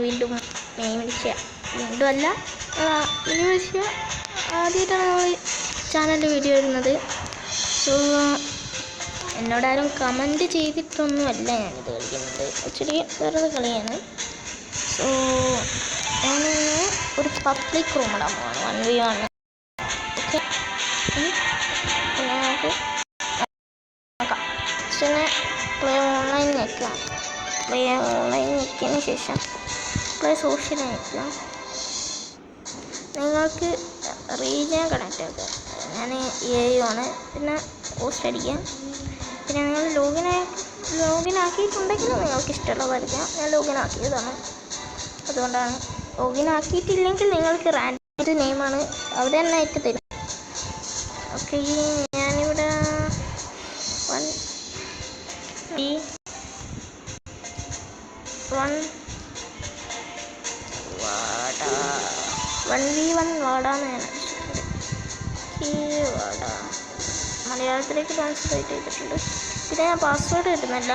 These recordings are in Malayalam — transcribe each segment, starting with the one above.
വീണ്ടും വീണ്ടും അല്ല മിനിമേഷ്യ ആദ്യമായിട്ടാണ് നമ്മൾ ചാനലിൻ്റെ വീഡിയോ ഇടുന്നത്. സോ എന്നോടാരും കമൻറ്റ് ചെയ്തിട്ടൊന്നുമല്ല ഞാനിത് കളിക്കുന്നത്, ആക്ച്വലി വേറൊരു കളിയാണ്. സോ ഞാൻ ഒരു പബ്ലിക് റൂം ഇടാൻ പോവാണ്, 1v1. ഓക്കെ, നമുക്ക് നോക്കാം. പിന്നെ പ്ലേ ഓൺലൈൻ ഞെക്കാം. പ്ലേ ഓൺലൈൻ ഞെക്കിയതിന് ശേഷം പ്ലേ സോഷ്യൽ ഞെക്കാം. നിങ്ങൾക്ക് റീജിയൻ കണക്റ്റ് ആക്കുക. ഞാൻ ആണ്. പിന്നെ പോസ്റ്റ് അടിക്കാം. പിന്നെ നിങ്ങൾ ലോഗിൻ ആക്കിയിട്ടുണ്ടെങ്കിൽ നിങ്ങൾക്ക് ഇഷ്ടമുള്ള വരയ്ക്കാം. ഞാൻ ലോഗിൻ ആക്കിയതാണ്, അതുകൊണ്ടാണ്. ലോഗിൻ ആക്കിയിട്ടില്ലെങ്കിൽ നിങ്ങൾക്ക് റാൻഡം നെയിമാണ് അവിടെ തന്നെ ആയിട്ട് തരും. ഓക്കെ, ഞാനിവിടെ 1v1 വാടാന്ന് ഞാൻ വാട മലയാളത്തിലേക്ക് ട്രാൻസ്ലേറ്റ് ചെയ്തിട്ടുണ്ട്. പിന്നെ ഞാൻ പാസ്വേഡ് കിട്ടുന്നില്ല,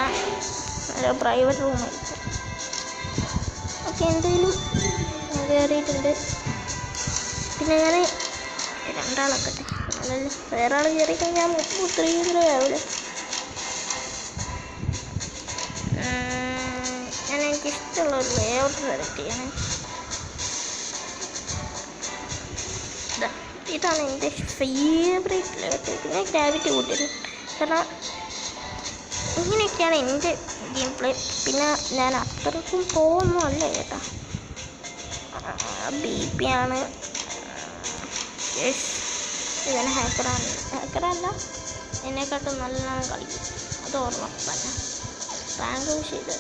പ്രൈവറ്റ് റൂമായിരിക്കും. ഓക്കെ, എന്തെങ്കിലും കയറിയിട്ടുണ്ട്. പിന്നെ ഞാൻ രണ്ടാളാക്കട്ടെ, അതല്ല വേറെ ആൾ കയറി കഴിഞ്ഞാൽ 3 ആവില്ല. ഞാൻ എനിക്കിഷ്ടമുള്ള ഒരു ലേ ഔട്ട് സെലക്ട് ചെയ്യണം. ഇതാണ് എൻ്റെ ഫേവറേറ്റ് ലേ ഔട്ട്. പിന്നെ ഗ്രാവിറ്റി കൂട്ടിയത്, കാരണം ഇങ്ങനെയൊക്കെയാണ് എൻ്റെ ഗെയിം പ്ലേ. പിന്നെ ഞാൻ അത്രക്കും പോകുന്നു അല്ല കേട്ടോ, BP ആണ്. ഇവൻ ഹാക്കറല്ല, എന്നെക്കാട്ടും നല്ലോണം കളിക്കും, അത് ഓർമ്മ തന്നെ. റാങ്ക് ചെയ്ത്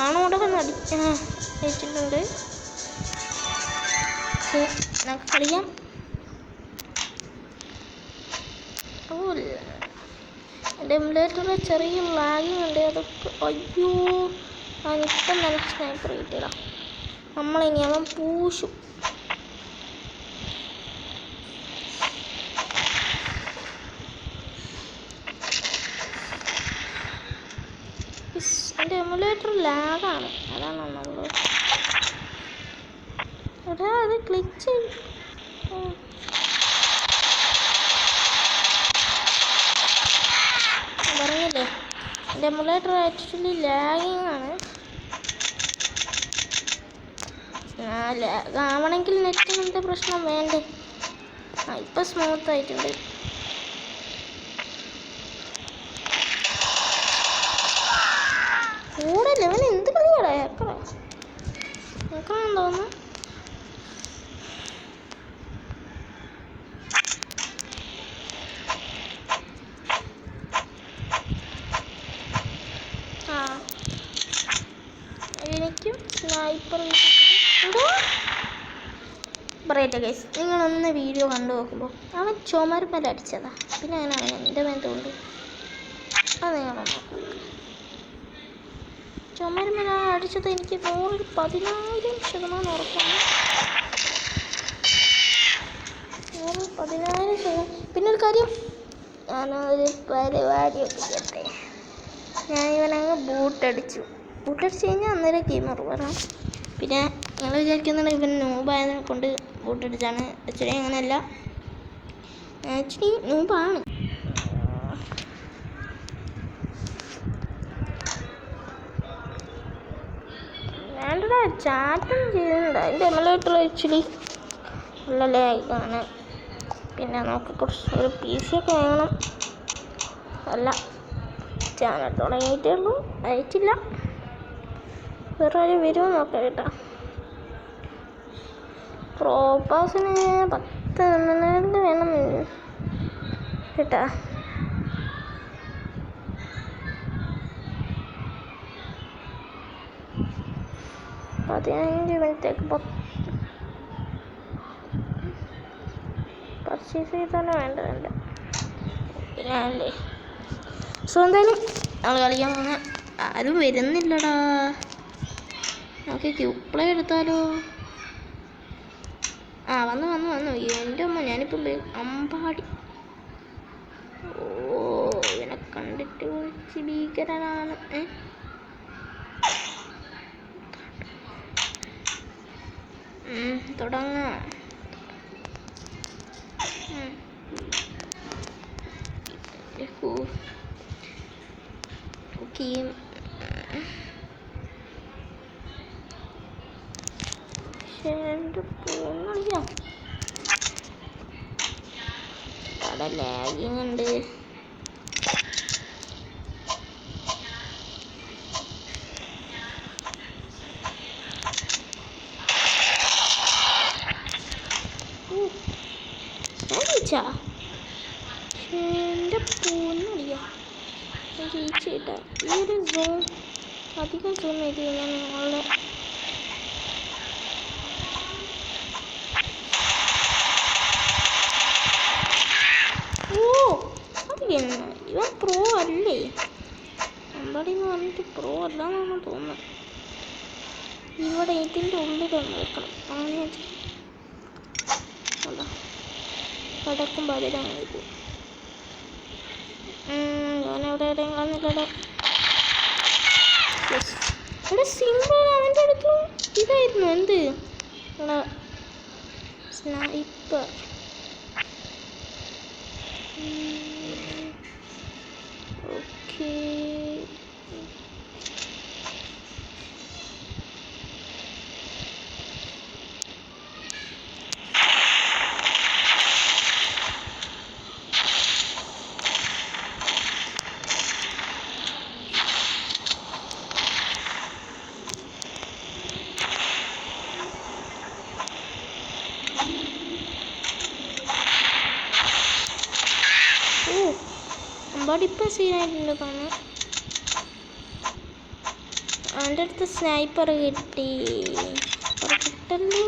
ആണോടെ വന്ന് അടിച്ചിട്ടുണ്ട്. നമുക്ക് കളിക്കാം. എൻ്റെ എമുലേറ്ററിൽ ചെറിയ ലാഗിങ് ഉണ്ട്, അതൊക്കെ. അയ്യോ, അവനിപ്പം നല്ല സ്നൈപ്പർ കിട്ടിയടാ. നമ്മളിനി അവൻ പൂശും. എൻ്റെ എമുലേറ്റർ ലാഗാണ്, അതാണ് നമ്മൾ അത് ക്ലിക്ക് ചെയ്യും. പറഞ്ഞില്ലേ, എൻ്റെ എമുലേറ്റർ ആക്ച്വലി ലാഗിങ് ആണ്. ലാഗ് ആവണമെങ്കിൽ നെറ്റിനെന്താ പ്രശ്നം വേണ്ടേ? ഇപ്പം സ്മൂത്ത് ആയിട്ടുണ്ട്. കൂടെ ലെവൻ എന്ത് കളിയാടാ, നോക്കണം തോന്നുന്നു. എനിക്കും സ്നൈപ്പർ പറയട്ടെ ഗൈസ്, നിങ്ങളൊന്ന് വീഡിയോ കണ്ടു നോക്കുമ്പോൾ അവൻ ചുമരുമേൽ അടിച്ചതാ, പിന്നെ അവൻ എൻ്റെ മേത്തുകൊണ്ട്. അത് നിങ്ങളൊന്ന് ചുമരുമേൽ അടിച്ചത് എനിക്ക് 100,000% ഉറപ്പാണ്. 100,000%. പിന്നെ ഒരു കാര്യം, ഞാനൊരു പരിപാടിയൊക്കെ ചെയ്യട്ടെ. ഞാൻ ഇവനങ്ങ് ബൂട്ടടിച്ച് കഴിഞ്ഞാൽ അന്നേരം ഗെയിമർ വരാം. പിന്നെ നിങ്ങൾ വിചാരിക്കുന്നുണ്ട് ഇവൻ നൂബായതിനെ കൊണ്ട് ബൂട്ടടിച്ചാണ്. ആക്ച്വലി അങ്ങനെയല്ല, ആക്ച്വലി നൂബാണ്. വേണ്ടടാ, ചാറ്റൊന്നും ചെയ്യുന്നുണ്ട്. അതിൻ്റെ എമുലേറ്റർ ആക്ച്വലി നല്ല ലാഗാണ്. പിന്നെ നമുക്ക് കുറച്ച് PC ഒക്കെ വാങ്ങണം. അല്ല, ചാനൽ തുടങ്ങിയിട്ടേ ഉള്ളൂ, അയച്ചില്ല. വേറെ ആരും വരുമോ നോക്കാം കേട്ടോ. പ്രോപ്പാസിന് 10 വേണം കേട്ടാ. $15 പർച്ചേസ് ചെയ്താലും വേണ്ട. പിന്നെ അല്ലേ. സോ എന്തായാലും നമ്മൾ കളിക്കാൻ പോകുന്ന ആരും വരുന്നില്ലടാ. നമുക്ക് ക്യൂപ്ലേ എടുത്താലോ? വന്നു. എൻ്റെ അമ്മ, ഞാനിപ്പം അമ്പാടി. ഇവനെ കണ്ടിട്ട് കുറച്ച് ഭീകരനാണ്. തുടങ്ങാം. ഓക്കെ, അവിടെ ലാഗിങ് ഉണ്ട്. എൻ്റെ പൊന്നടിയാ റീച്ച് കിട്ടാ. ഈ ഒരു സോൺ അധികം സൂം ചെയ്ത് കഴിഞ്ഞാൽ നിങ്ങളുടെ ഇവൻ പ്രോ അല്ലേ? അമ്പടി എന്ന് പറഞ്ഞിട്ട് പ്രോ അല്ലാന്നാണ് തോന്നുന്നത്. ഇവിടെ ഇതിൻ്റെ ഉള്ളിലൊന്ന് വെക്കണം. അങ്ങനെ അതാ കിടക്കുമ്പോൾ അതിലങ്ങനെ പോകും. ഞാനെവിടെ കാണുന്നില്ലല്ലോ. ഇവിടെ സിമ്പിൾ അവൻ്റെ അടുത്ത് ഇതായിരുന്നു. എന്ത് സ്നൈപ്പർ. ഓക്കെ, അമ്പാടിപ്പം സീനായിട്ടുണ്ട് കാണാൻ. അവൻ്റെ അടുത്ത് സ്നൈപ്പർ കിട്ടി. കിട്ടല്ലേ